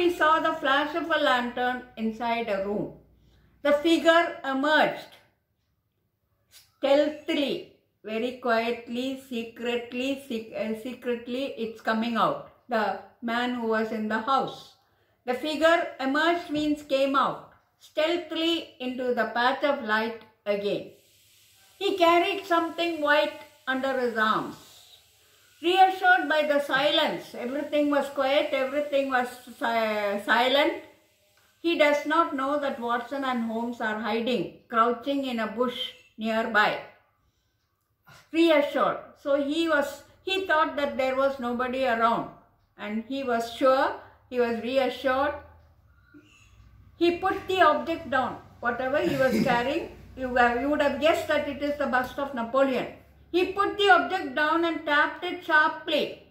he saw the flash of a lantern inside a room. The figure emerged stealthily, very quietly, secretly, it's coming out. The man who was in the house. The figure emerged means came out, stealthily into the patch of light again. He carried something white under his arms. Reassured by the silence, everything was quiet, everything was silent. He does not know that Watson and Holmes are hiding, crouching in a bush nearby. Reassured. So he thought that there was nobody around, and he was sure, he was reassured. He put the object down, whatever he was carrying. You would have guessed that it is the bust of Napoleon. He put the object down and tapped it sharply.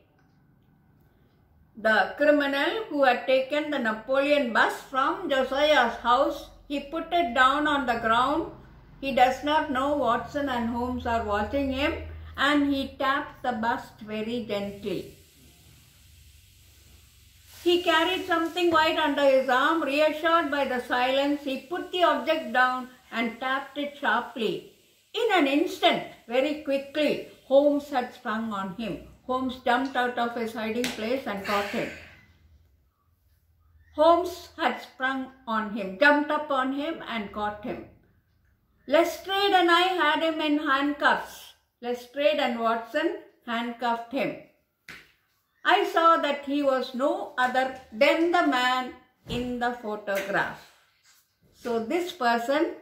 The criminal who had taken the Napoleon bust from Josiah's house, he put it down on the ground. He does not know Watson and Holmes are watching him, and he taps the bust very gently. He carried something white under his arm. Reassured by the silence, he put the object down and tapped it sharply. In an instant, very quickly, Holmes had sprung on him. Holmes jumped out of his hiding place and caught him. Holmes had sprung on him, jumped up on him and caught him. Lestrade and I had him in handcuffs. Lestrade and Watson handcuffed him. I saw that he was no other than the man in the photograph. So this person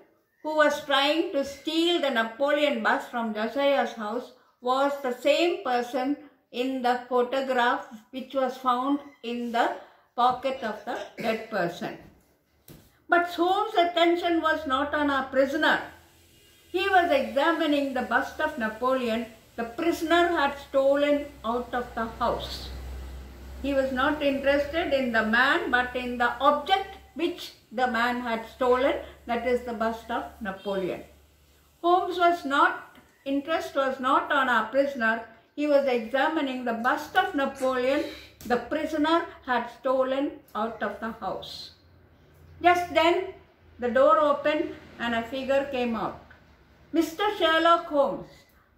who was trying to steal the Napoleon bust from Josiah's house was the same person in the photograph which was found in the pocket of the dead person. But Holmes' attention was not on our prisoner. He was examining the bust of Napoleon the prisoner had stolen out of the house. He was not interested in the man but in the object which the man had stolen, that is the bust of Napoleon. Holmes' interest was not on our prisoner. He was examining the bust of Napoleon the prisoner had stolen out of the house. Just then, the door opened and a figure came out. Mr. Sherlock Holmes,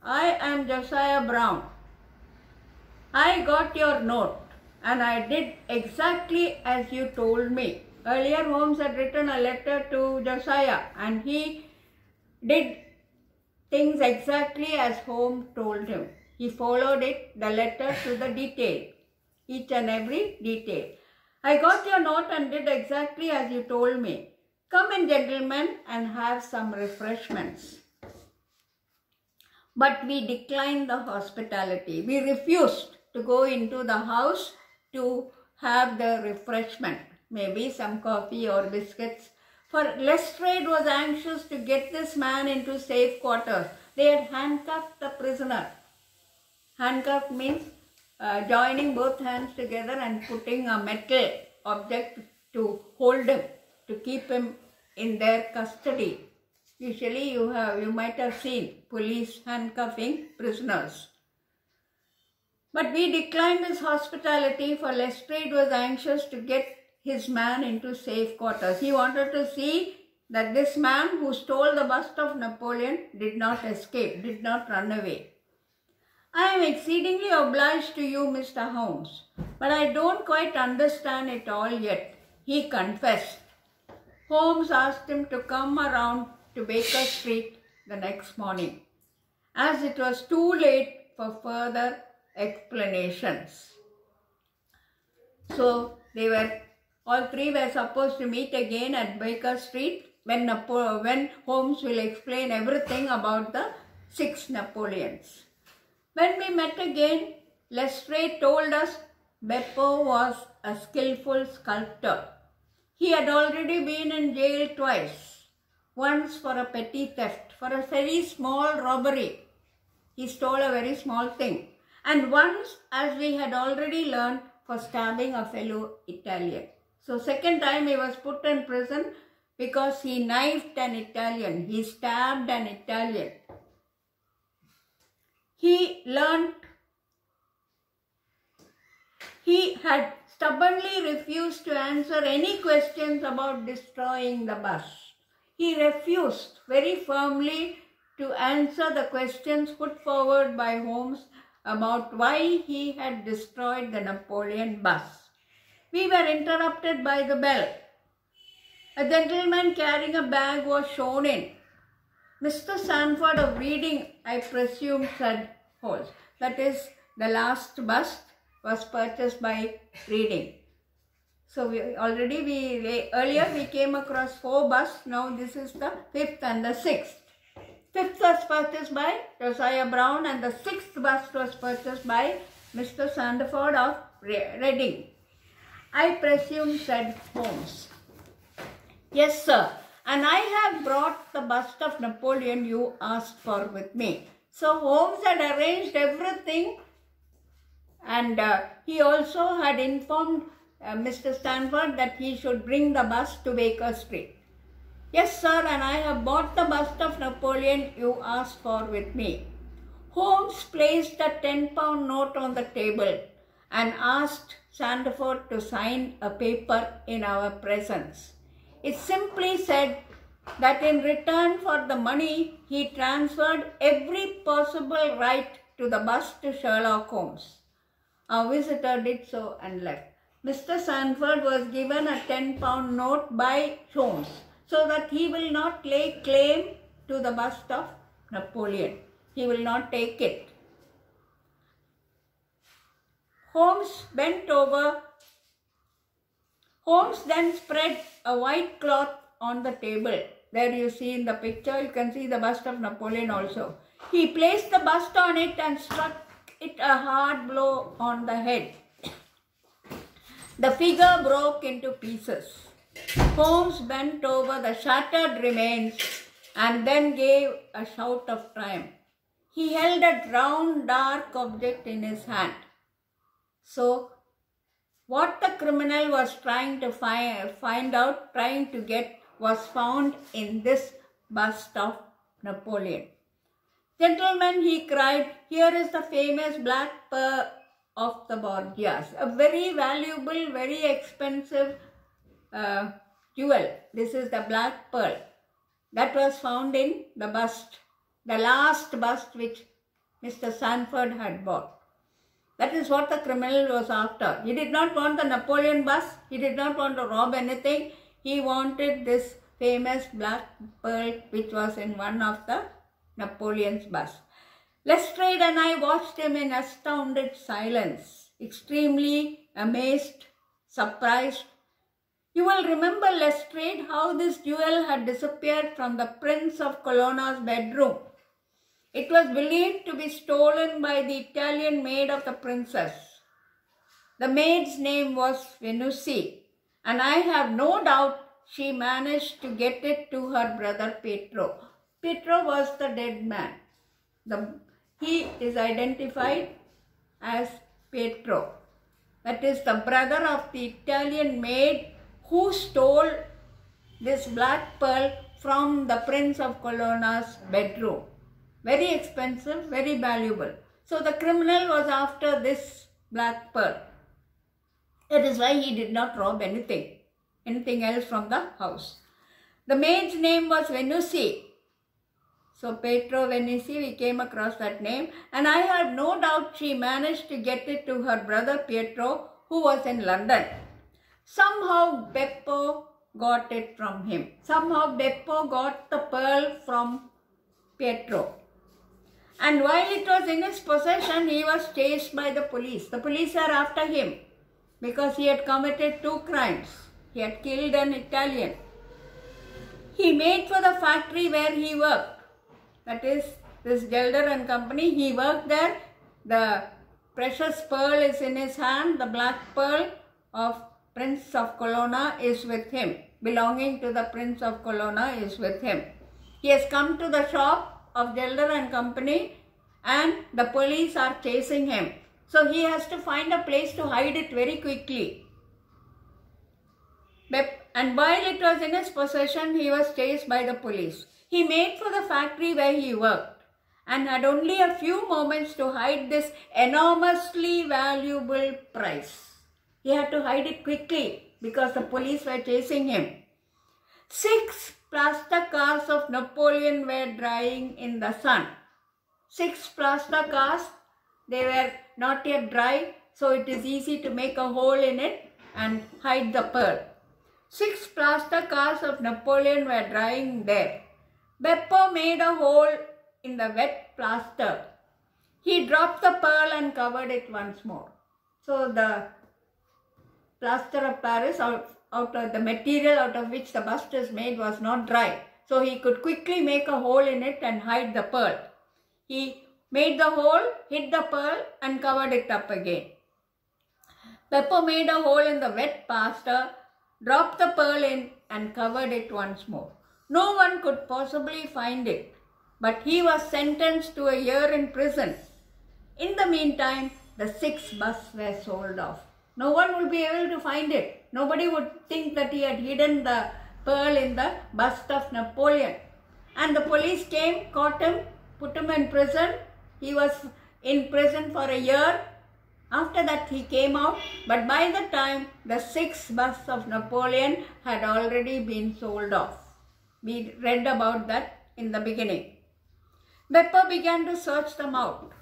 I am Josiah Brown. I got your note and I did exactly as you told me. Earlier, Holmes had written a letter to Josiah and he did things exactly as Holmes told him. He followed the letter to the detail, each and every detail. I got your note and did exactly as you told me. Come in, gentlemen, and have some refreshments. But we declined the hospitality. We refused to go into the house to have the refreshment, maybe some coffee or biscuits. For Lestrade was anxious to get this man into safe quarters. They had handcuffed the prisoner. Handcuffed means joining both hands together and putting a metal object to hold him, to keep him in their custody. Usually you might have seen police handcuffing prisoners. But we declined his hospitality, for Lestrade was anxious to get his man into safe quarters. He wanted to see that this man who stole the bust of Napoleon did not escape, did not run away. I am exceedingly obliged to you, Mr. Holmes, but I don't quite understand it all yet, he confessed. Holmes asked him to come around to Baker Street the next morning, as it was too late for further explanations. So all three were supposed to meet again at Baker Street when Holmes will explain everything about the 6 Napoleons. When we met again, Lestrade told us Beppo was a skillful sculptor. He had already been in jail twice, once for a petty theft, for a very small robbery. He stole a very small thing. And once, as we had already learned, for stabbing a fellow Italian. So second time he was put in prison because he knifed an Italian. He stabbed an Italian. He had stubbornly refused to answer any questions about destroying the bust. He refused very firmly to answer the questions put forward by Holmes about why he had destroyed the Napoleon bust. We were interrupted by the bell. A gentleman carrying a bag was shown in. Mr. Sanford of Reading, I presume, said Holmes. That is, the last bust was purchased by Reading. So earlier we came across 4 busts. Now this is the 5th and the 6th. 5th was purchased by Josiah Brown and the 6th bust was purchased by Mr. Sanford of Reading. I presume, said Holmes. Yes, sir. And I have brought the bust of Napoleon you asked for with me. So Holmes had arranged everything, and he also had informed Mr. Sanford that he should bring the bust to Baker Street. Yes, sir, and I have bought the bust of Napoleon you asked for with me. Holmes placed a 10-pound note on the table and asked Sanford to sign a paper in our presence. It simply said that in return for the money, he transferred every possible right to the bust to Sherlock Holmes. Our visitor did so and left. Mr. Sanford was given a 10-pound note by Holmes so that he will not lay claim to the bust of Napoleon. He will not take it. Holmes bent over. Holmes then spread a white cloth on the table. There you see in the picture, you can see the bust of Napoleon also. He placed the bust on it and struck it a hard blow on the head. The figure broke into pieces. Holmes bent over the shattered remains and then gave a shout of triumph. He held a round, dark object in his hand. So, what the criminal was trying to get was found in this bust of Napoleon. Gentlemen, he cried, here is the famous black pearl of the Borgias, a very valuable, very expensive jewel. This is the black pearl that was found in the bust, the last bust which Mr. Sanford had bought. That is what the criminal was after. He did not want the Napoleon bust. He did not want to rob anything. He wanted this famous black pearl which was in one of the Napoleon's busts. Lestrade and I watched him in astounded silence, extremely amazed, surprised. You will remember, Lestrade, how this jewel had disappeared from the Prince of Colonna's bedroom. It was believed to be stolen by the Italian maid of the princess. The maid's name was Venusi, and I have no doubt she managed to get it to her brother Pietro. Pietro was the dead man. He is identified as Pietro. That is the brother of the Italian maid who stole this black pearl from the Prince of Colonna's bedroom. Very expensive, very valuable. So the criminal was after this black pearl. That is why he did not rob anything else from the house. The maid's name was Venusi. So Pietro Venusi, we came across that name, and I have no doubt she managed to get it to her brother Pietro, who was in London. Somehow Beppo got it from him. Somehow Beppo got the pearl from Pietro. And while it was in his possession, he was chased by the police. The police are after him because he had committed 2 crimes. He had killed an Italian. He made for the factory where he worked. That is, this Gelder and Company. He worked there. The precious pearl is in his hand. The black pearl of Prince of Colonna is with him. Belonging to the Prince of Colonna is with him. He has come to the shop of Gelder and Company, and the police are chasing him. So he has to find a place to hide it very quickly. And while it was in his possession, he was chased by the police. He made for the factory where he worked and had only a few moments to hide this enormously valuable prize. He had to hide it quickly because the police were chasing him. 6 plaster cars of Napoleon were drying in the sun. 6 plaster cars, they were not yet dry, so it is easy to make a hole in it and hide the pearl. 6 plaster cars of Napoleon were drying there. Beppo made a hole in the wet plaster. He dropped the pearl and covered it once more. So the plaster of Paris, out of the material out of which the bust is made, was not dry. So he could quickly make a hole in it and hide the pearl. He made the hole, hid the pearl and covered it up again. Beppo made a hole in the wet plaster, dropped the pearl in and covered it once more. No one could possibly find it, but he was sentenced to a year in prison. In the meantime, the 6 busts were sold off. No one would be able to find it. Nobody would think that he had hidden the pearl in the bust of Napoleon. And the police came, caught him, put him in prison. He was in prison for a year. After that he came out, but by the time the 6 busts of Napoleon had already been sold off. We read about that in the beginning. Beppo began to search them out.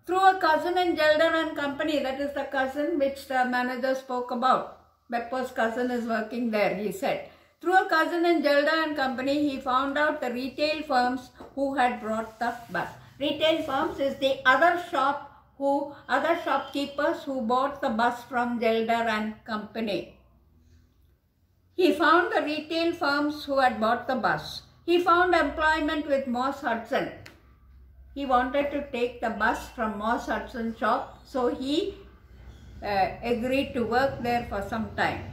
Through a cousin in Gelder and Company, that is the cousin which the manager spoke about. Beppo's cousin is working there, he said. Through a cousin in Gelder and Company, he found out the retail firms who had brought the bust. Retail firms is the other shopkeepers who bought the bust from Gelder and Company. He found the retail firms who had bought the bust. He found employment with Moss Hudson. He wanted to take the bust from Moss Hudson's shop, so he agreed to work there for some time.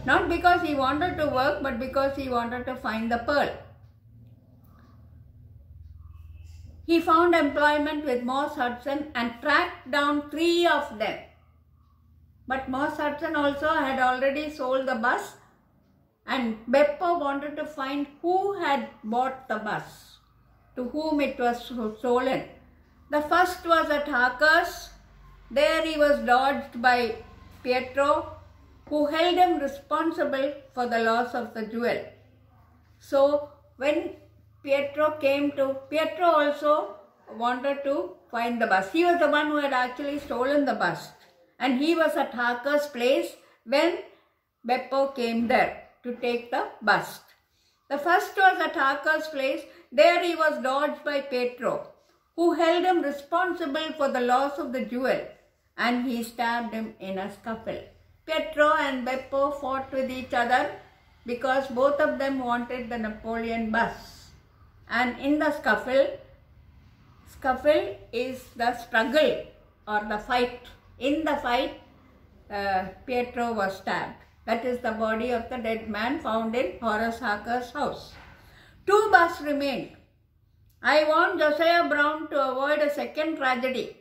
Not because he wanted to work, but because he wanted to find the pearl. He found employment with Moss Hudson and tracked down 3 of them. But Moss Hudson also had already sold the bust, and Beppo wanted to find who had bought the bust, to whom it was stolen. The first was at Harker's. There he was dodged by Pietro, who held him responsible for the loss of the jewel. So when Pietro also wanted to find the bust. He was the one who had actually stolen the bust, and he was at Harker's place when Beppo came there to take the bust. The first was at Harker's place. There he was dodged by Pietro, who held him responsible for the loss of the jewel, and he stabbed him in a scuffle. Pietro and Beppo fought with each other because both of them wanted the Napoleon bust. And in the scuffle is the struggle or the fight. In the fight, Pietro was stabbed. That is the body of the dead man found in Horace Harker's house. 2 busts remained. I want Josiah Brown to avoid a second tragedy.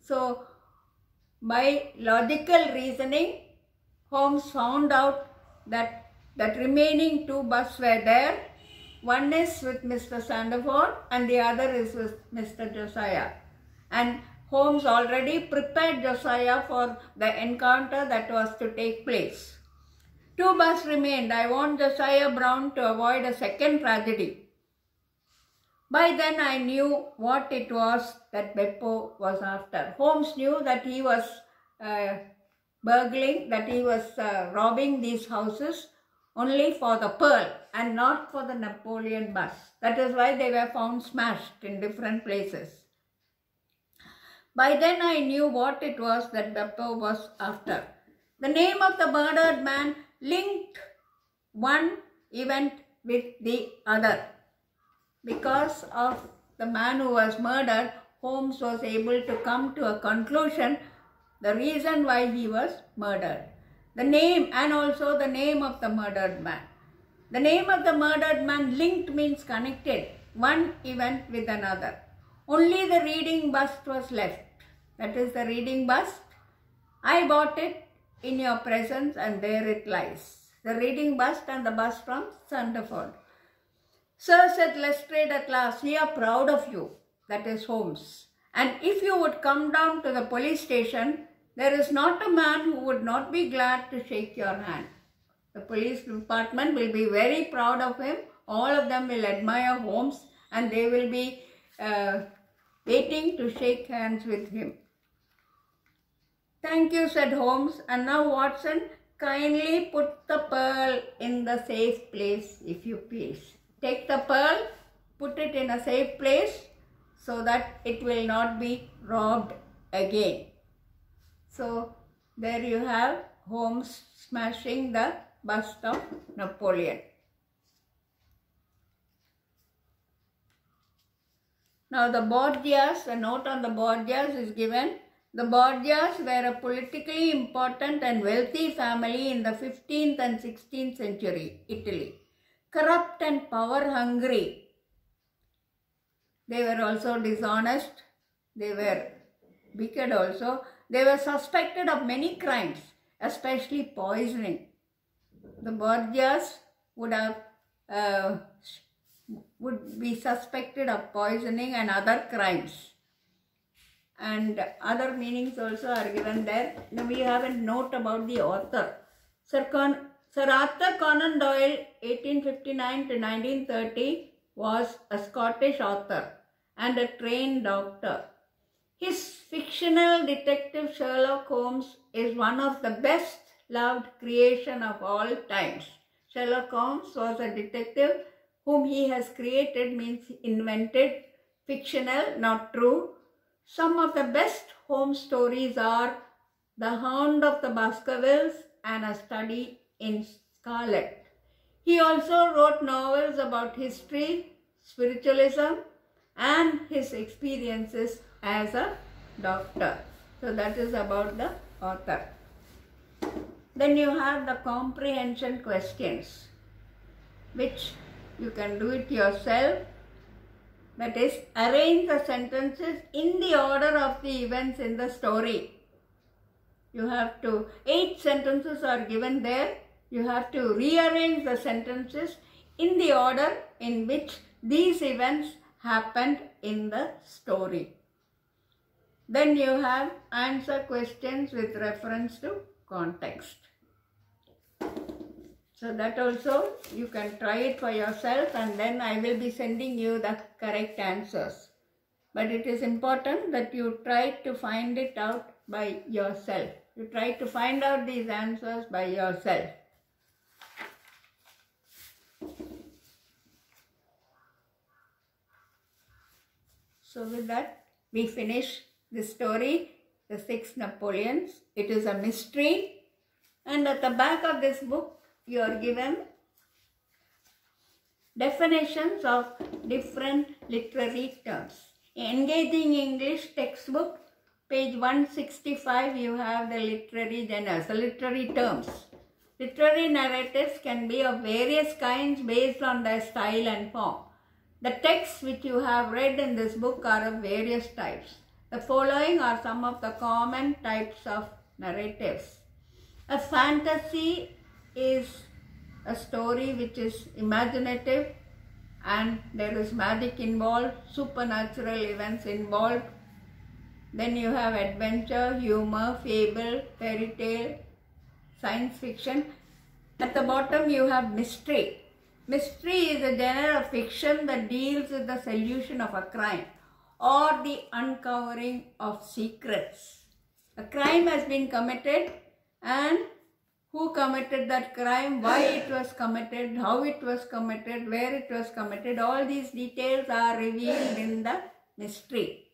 So, by logical reasoning, Holmes found out that remaining 2 busts were there. One is with Mr. Sandford and the other is with Mr. Josiah. And Holmes already prepared Josiah for the encounter that was to take place. 2 busts remained. I want Josiah Brown to avoid a second tragedy. By then I knew what it was that Beppo was after. Holmes knew that he was robbing these houses only for the pearl and not for the Napoleon bust. That is why they were found smashed in different places. By then I knew what it was that Beppo was after. The name of the murdered man linked one event with the other. Because of the man who was murdered, Holmes was able to come to a conclusion, the reason why he was murdered. The name and also the name of the murdered man. The name of the murdered man linked means connected, one event with another. Only the reading bust was left. That is the reading bust. I bought it in your presence and there it lies. The reading bust and the bust from Sandford. Sir, said Lestrade at last, we are proud of you. That is Holmes. And if you would come down to the police station, There is not a man who would not be glad to shake your hand. The police department will be very proud of him. All of them will admire Holmes and they will be waiting to shake hands with him. Thank you, said Holmes. And now, Watson, kindly put the pearl in the safe place, if you please. Take the pearl, put it in a safe place so that it will not be robbed again. So, there you have Holmes smashing the bust of Napoleon. Now, the Borgias, a note on the Borgias is given. The Borgias were a politically important and wealthy family in the 15th and 16th century Italy. Corrupt and power-hungry. They were also dishonest. They were wicked also. They were suspected of many crimes, especially poisoning. The Borgias would be suspected of poisoning and other crimes. And other meanings also are given there. Now we have a note about the author. Sir Arthur Conan Doyle, 1859 to 1930, was a Scottish author and a trained doctor. His fictional detective Sherlock Holmes is one of the best loved creation of all times. Sherlock Holmes was a detective whom he has created, means invented, fictional, not true. Some of the best Holmes stories are The Hound of the Baskervilles and A Study in Scarlet. He also wrote novels about history, spiritualism, and his experiences as a doctor. So that is about the author. Then you have the comprehension questions, which you can do it yourself. That is, arrange the sentences in the order of the events in the story. You have to, 8 sentences are given there. You have to rearrange the sentences in the order in which these events happened in the story. Then you have answer questions with reference to context. So that also you can try it for yourself, and then I will be sending you the correct answers. But it is important that you try to find it out by yourself. You try to find out these answers by yourself. So with that, we finish the story, The Six Napoleons. It is a mystery, and at the back of this book, you are given definitions of different literary terms. Engaging English textbook, page 165, you have the literary genres, the literary terms. Literary narratives can be of various kinds based on their style and form. The texts which you have read in this book are of various types. The following are some of the common types of narratives. A fantasy is a story which is imaginative and there is magic involved, supernatural events involved. Then you have adventure, humor, fable, fairy tale, science fiction. At the bottom you have mystery. Mystery is a genre of fiction that deals with the solution of a crime or the uncovering of secrets. A crime has been committed, and who committed that crime, why it was committed, how it was committed, where it was committed, all these details are revealed in the mystery.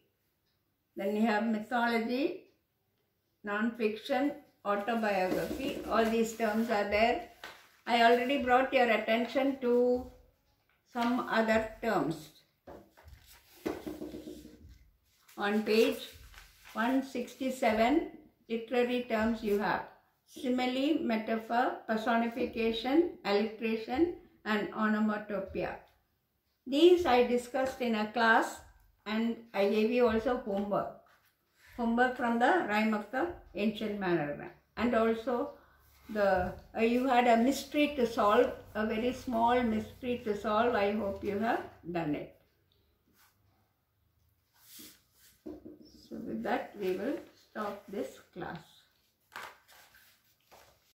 Then you have mythology, non-fiction, autobiography, all these terms are there. I already brought your attention to some other terms. On page 167, literary terms you have simile, metaphor, personification, alliteration, and onomatopoeia. These I discussed in a class, and I gave you also homework. Homework from the Rime of the Ancient Manogram. And also you had a mystery to solve, a very small mystery to solve. I hope you have done it. So with that we will stop. of this class.